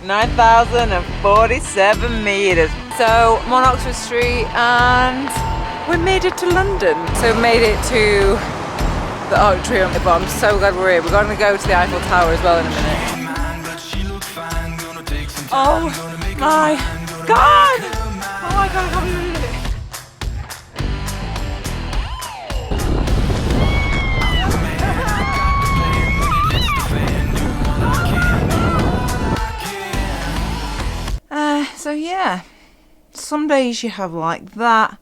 9,047 metres. So I'm on Oxford Street and we made it to London. So we made it to the Arc de Triomphe, but I'm so glad we're here. We're going to go to the Eiffel Tower as well in a minute. Oh my god! Oh my god, I can't believe it. So yeah, some days you have like that,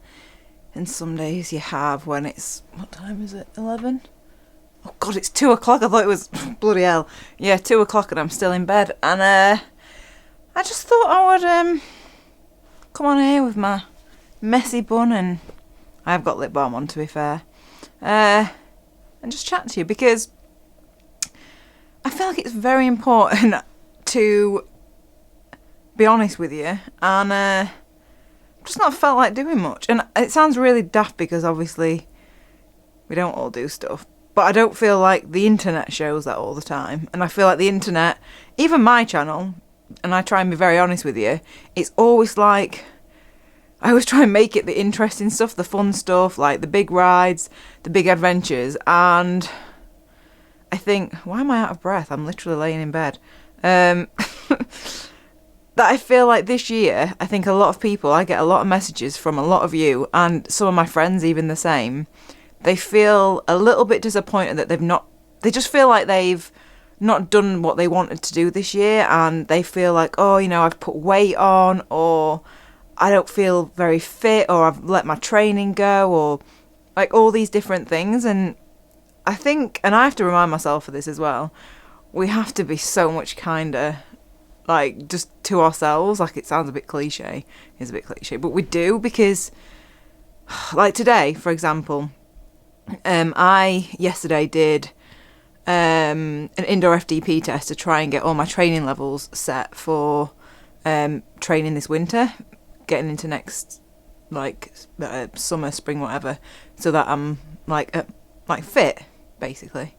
and some days you have when it's, what time is it, 11? Oh god, it's 2 o'clock, I thought it was, bloody hell. Yeah, 2 o'clock and I'm still in bed, and I just thought I would come on here with my messy bun, and I've got lip balm on to be fair, and just chat to you, because I feel like it's very important to be honest with you, and just not felt like doing much. And it sounds really daft because obviously we don't all do stuff, but I don't feel like the internet shows that all the time. And I feel like the internet, even my channel, and I try and be very honest with you, it's always like, I always try and make it the interesting stuff, the fun stuff, like the big rides, the big adventures. And I think, why am I out of breath? I'm literally laying in bed. That I feel like this year, I think a lot of people, I get a lot of messages from a lot of you, and some of my friends even the same, they feel a little bit disappointed that they just feel like they've not done what they wanted to do this year, and they feel like, oh, you know, I've put weight on, or I don't feel very fit, or I've let my training go, or like all these different things. And I think, and I have to remind myself of this as well, we have to be so much kinder, like, just to ourselves. Like, it sounds a bit cliche, it's a bit cliche, but we do, because like today, for example, I yesterday did an indoor FTP test to try and get all my training levels set for training this winter, getting into next, like, summer, spring, whatever, so that I'm like fit, basically.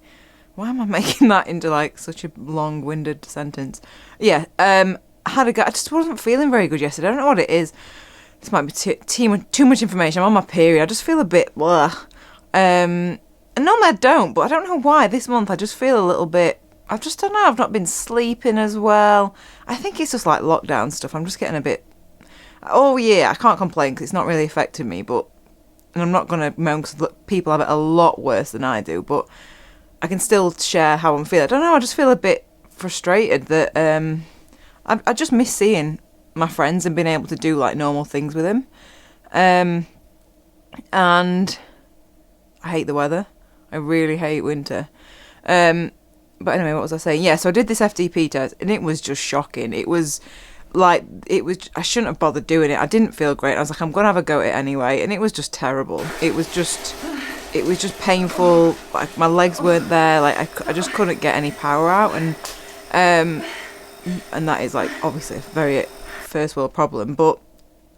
Why am I making that into like such a long-winded sentence? Yeah, I just wasn't feeling very good yesterday. I don't know what it is. This might be too much information. I'm on my period. I just feel a bit blah. And normally I don't, but I don't know why. This month I just feel a little bit, I just don't know, I've not been sleeping as well. I think it's just like lockdown stuff. I'm just getting a bit, oh yeah, I can't complain because it's not really affecting me, but, and I'm not going to moan because people have it a lot worse than I do, but I can still share how I'm feeling. I don't know, I just feel a bit frustrated that I just miss seeing my friends and being able to do like normal things with them. And I hate the weather. I really hate winter. But anyway, what was I saying? Yeah, so I did this FTP test and it was just shocking. It was like, I shouldn't have bothered doing it. I didn't feel great. I was like, I'm going to have a go at it anyway. And it was just terrible. It was just painful. Like, my legs weren't there. Like, I just couldn't get any power out. And that is like obviously a very first world problem. But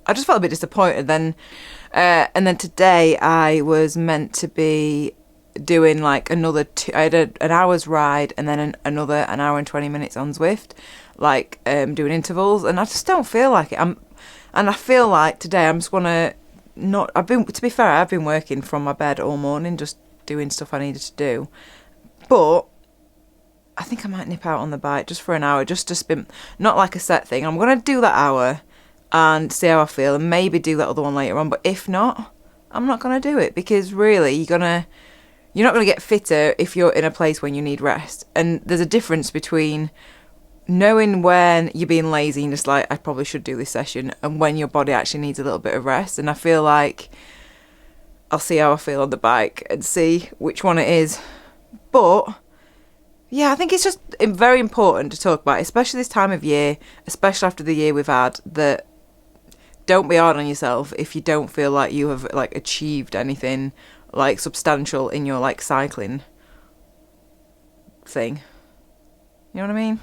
I just felt a bit disappointed then. And then today I was meant to be doing like another I had an hour's ride and then another an hour and 20 minutes on Zwift, like doing intervals, and I just don't feel like it. And I feel like today I'm just gonna not, to be fair, I've been working from my bed all morning, just doing stuff I needed to do, but I think I might nip out on the bike just for an hour, just to spin, not like a set thing. I'm gonna do that hour and see how I feel, and maybe do that other one later on, but if not, I'm not gonna do it, because really you're not gonna get fitter if you're in a place when you need rest. And there's a difference between knowing when you're being lazy and just like, I probably should do this session, and when your body actually needs a little bit of rest. And I feel like I'll see how I feel on the bike and see which one it is. But yeah, I think it's just very important to talk about, especially this time of year, especially after the year we've had, that don't be hard on yourself if you don't feel like you have like achieved anything like substantial in your like cycling thing. You know what I mean?